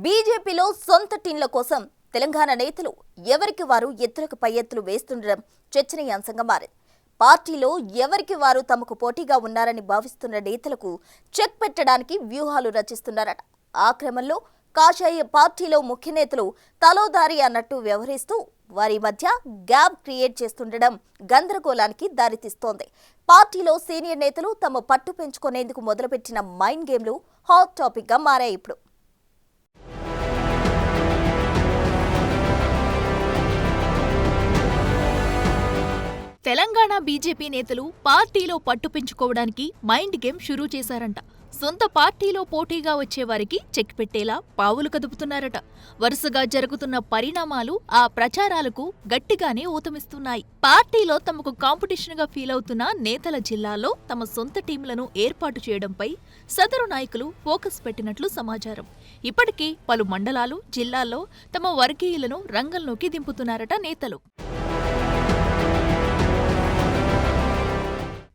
బీజేపీలో సొంత టీంల కోసం తెలంగాణ నేతలు ఎవరికి వారు ఎత్తులకు పై ఎత్తులు వేస్తుండడం చర్చనీయాంశంగా మారింది. పార్టీలో ఎవరికి వారు తమకు పోటీగా ఉన్నారని భావిస్తున్న నేతలకు చెక్ పెట్టడానికి వ్యూహాలు రచిస్తున్నారట. ఆ క్రమంలో కాషాయ పార్టీలో ముఖ్య నేతలు తలోదారి అన్నట్టు వ్యవహరిస్తూ వారి మధ్య గ్యాప్ క్రియేట్ చేస్తుండడం గందరగోళానికి దారితీస్తోంది. పార్టీలో సీనియర్ నేతలు తమ పట్టు పెంచుకునేందుకు మొదలుపెట్టిన మైండ్ గేమ్లు హాట్ టాపిక్ గా మారాయి. ఇప్పుడు తెలంగాణ బీజేపీ నేతలు పార్టీలో పట్టు పెంచుకోవడానికి మైండ్ గేమ్ షురూ చేశారంట. సొంత పార్టీలో పోటీగా వచ్చేవారికి చెక్ పెట్టేలా పావులు కదుపుతున్నారట. వరుసగా జరుగుతున్న పరిణామాలు ఆ ప్రచారాలకు గట్టిగానే ఊతమిస్తున్నాయి. పార్టీలో తమకు కాంపిటీషన్ గా ఫీల్ అవుతున్న నేతల జిల్లాలో తమ సొంత టీంలను ఏర్పాటు చేయడంపై సదరు నాయకులు ఫోకస్ పెట్టినట్లు సమాచారం. ఇప్పటికే పలు మండలాలు, జిల్లాల్లో తమ వర్గీయులను రంగంలోకి దింపుతున్నారట నేతలు.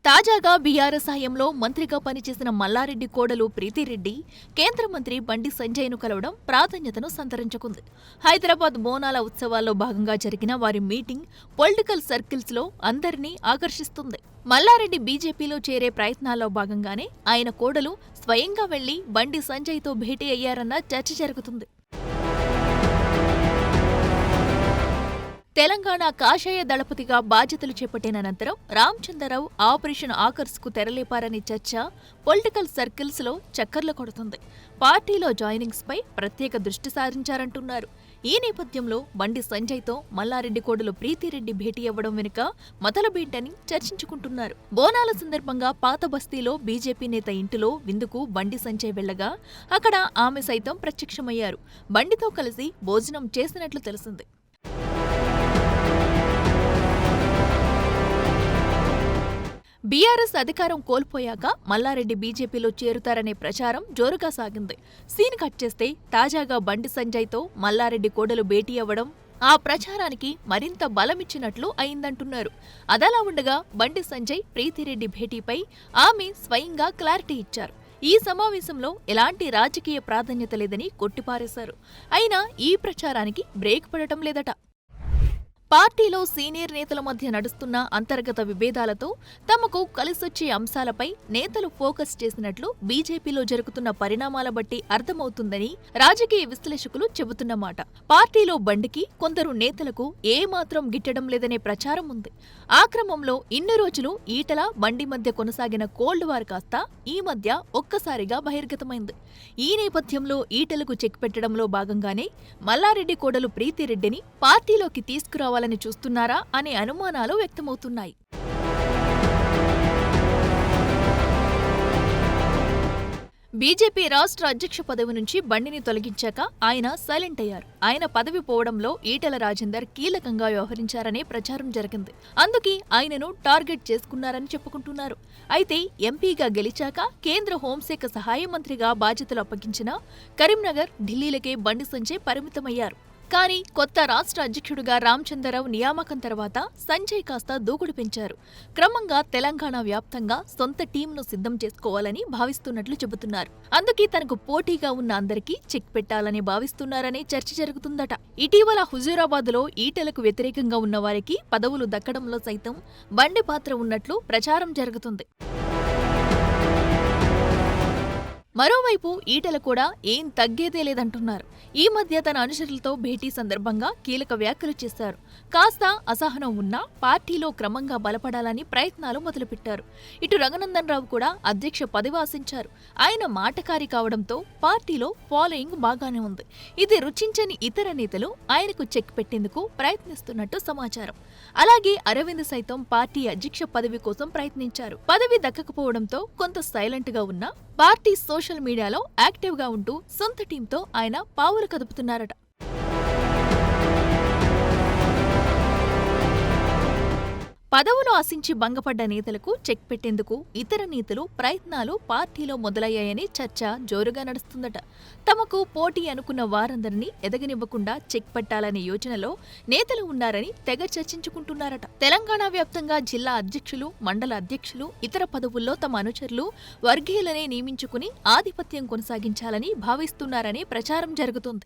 తాజాగా బీఆర్ఎస్ హయాంలో మంత్రిగా పనిచేసిన మల్లారెడ్డి కోడలు ప్రీతిరెడ్డి కేంద్ర మంత్రి బండి సంజయ్ను కలవడం ప్రాధాన్యతను సంతరించుకుంది. హైదరాబాద్ బోనాల ఉత్సవాల్లో భాగంగా జరిగిన వారి మీటింగ్ పొలిటికల్ సర్కిల్స్లో అందరినీ ఆకర్షిస్తుంది. మల్లారెడ్డి బీజేపీలో చేరే ప్రయత్నాల్లో భాగంగానే ఆయన కోడలు స్వయంగా వెళ్లి బండి సంజయ్తో భేటీ అయ్యారన్న చర్చ జరుగుతుంది. తెలంగాణ కాషాయ దళపతిగా బాధ్యతలు చేపట్టిన అనంతరం రామచంద్రరావు ఆపరేషన్ ఆకర్ష్కు తెరలేపారనే చర్చ పొలిటికల్ సర్కిల్స్ లో చక్కర్లు కొడుతుంది. పార్టీలో జాయినింగ్స్ పై ప్రత్యేక దృష్టి సారించారంటున్నారు. ఈ నేపథ్యంలో బండి సంజయ్తో మల్లారెడ్డి కోడలు ప్రీతిరెడ్డి భేటీ అవ్వడం వెనుక మొదలుబేంటని చర్చించుకుంటున్నారు. బోనాల సందర్భంగా పాత బస్తీలో బీజేపీ నేత ఇంటిలో విందుకు బండి సంజయ్ వెళ్లగా అక్కడ ఆమె సైతం ప్రత్యక్షమయ్యారు. బండితో కలిసి భోజనం చేసినట్లు తెలిసింది. బీఆర్ఎస్ అధికారం కోల్పోయాక మల్లారెడ్డి బీజేపీలో చేరుతారనే ప్రచారం జోరుగా సాగింది. సీన్ కట్ చేస్తే తాజాగా బండి సంజయ్తో మల్లారెడ్డి కోడలు భేటీ అవ్వడం ఆ ప్రచారానికి మరింత బలమిచ్చినట్లు అయిందంటున్నారు. అదలా ఉండగా బండి సంజయ్ ప్రీతిరెడ్డి భేటీపై ఆమె స్వయంగా క్లారిటీ ఇచ్చారు. ఈ సమావేశంలో ఎలాంటి రాజకీయ ప్రాధాన్యత లేదని కొట్టిపారేశారు. అయినా ఈ ప్రచారానికి బ్రేక్ పడటం లేదట. పార్టీలో సీనియర్ నేతల మధ్య నడుస్తున్న అంతర్గత విభేదాలతో తమకు కలిసొచ్చే అంశాలపై నేతలు ఫోకస్ చేసినట్లు బీజేపీలో జరుగుతున్న పరిణామాల బట్టి అర్థమవుతుందని రాజకీయ విశ్లేషకులు చెబుతున్నమాట. పార్టీలో బండికి కొందరు నేతలకు ఏమాత్రం గిట్టడం లేదనే ప్రచారం ఉంది. ఆ క్రమంలో ఇన్ని రోజులు ఈటల బండి మధ్య కొనసాగిన కోల్డ్ వార్ కాస్త ఈ మధ్య ఒక్కసారిగా బహిర్గతమైంది. ఈ నేపథ్యంలో ఈటలకు చెక్ పెట్టడంలో భాగంగానే మల్లారెడ్డి కోడలు ప్రీతిరెడ్డిని పార్టీలోకి తీసుకురావాలని చూస్తున్నారా అనే అనుమానాలు వ్యక్తమవుతున్నాయి. బీజేపీ రాష్ట్ర అధ్యక్ష పదవి నుంచి బండిని తొలగించాక ఆయన సైలెంట్ అయ్యారు. ఆయన పదవి పోవడంలో ఈటెల రాజేందర్ కీలకంగా వ్యవహరించారనే ప్రచారం జరిగింది. అందుకే ఆయనను టార్గెట్ చేసుకున్నారని చెప్పుకుంటున్నారు. అయితే ఎంపీగా గెలిచాక కేంద్ర హోంశాఖ సహాయ మంత్రిగా బాధ్యతలు అప్పగించిన కరీంనగర్, ఢిల్లీలకే బండి సంజయ్ పరిమితమయ్యారు. కానీ కొత్త రాష్ట్ర అధ్యక్షుడిగా రామచంద్రరావు నియామకం తర్వాత సంజయ్ కాస్త దూకుడు పెంచారు. క్రమంగా తెలంగాణ వ్యాప్తంగా సొంత టీంను సిద్ధం చేసుకోవాలని భావిస్తున్నట్లు చెబుతున్నారు. అందుకే తనకు పోటీగా ఉన్న అందరికీ చెక్ పెట్టాలని భావిస్తున్నారనే చర్చ జరుగుతుందట. ఇటీవల హుజూరాబాద్లో ఈటలకు వ్యతిరేకంగా ఉన్న వారికి పదవులు దక్కడంలో సైతం బండి పాత్ర ఉన్నట్లు ప్రచారం జరుగుతుంది. మరోవైపు ఈటల కూడా ఏం తగ్గేదే లేదంటున్నారు. ఈ మధ్య తన అనుచరులతో భేటీ సందర్భంగా కీలక వ్యాఖ్యలు చేశారు. కాస్త అసహనం ఉన్నా పార్టీలో క్రమంగా బలపడాలని ప్రయత్నాలు మొదలుపెట్టారు. ఇటు రఘునందన్ రావు కూడా అధ్యక్ష పదవి ఆశించారు. ఆయన మాటకారి కావడంతో పార్టీలో ఫాలోయింగ్ బాగానే ఉంది. ఇది రుచించని ఇతర నేతలు ఆయనకు చెక్ పెట్టేందుకు ప్రయత్నిస్తున్నట్టు సమాచారం. అలాగే అరవింద్ సైతం పార్టీ అధ్యక్ష పదవి కోసం ప్రయత్నించారు. పదవి దక్కకపోవడంతో కొంత సైలెంట్ గా ఉన్న పార్టీ సోషల్ మీడియాలో యాక్టివ్ గా ఉంటూ సొంత టీంతో ఆయన పావులు కదుపుతున్నారట. పదవులు ఆశించి భంగపడ్డ నేతలకు చెక్ పెట్టేందుకు ఇతర నేతలు ప్రయత్నాలు పార్టీలో మొదలయ్యాయని చర్చ జోరుగా నడుస్తుందట. తమకు పోటీ అనుకున్న వారందరినీ ఎదగనివ్వకుండా చెక్ పెట్టాలనే యోచనలో నేతలు ఉన్నారని తెగ చర్చించుకుంటున్నారట. తెలంగాణ వ్యాప్తంగా జిల్లా అధ్యక్షులు, మండల అధ్యక్షులు, ఇతర పదవుల్లో తమ అనుచరులు, వర్గీయులనే నియమించుకుని ఆధిపత్యం కొనసాగించాలని భావిస్తున్నారని ప్రచారం జరుగుతోంది.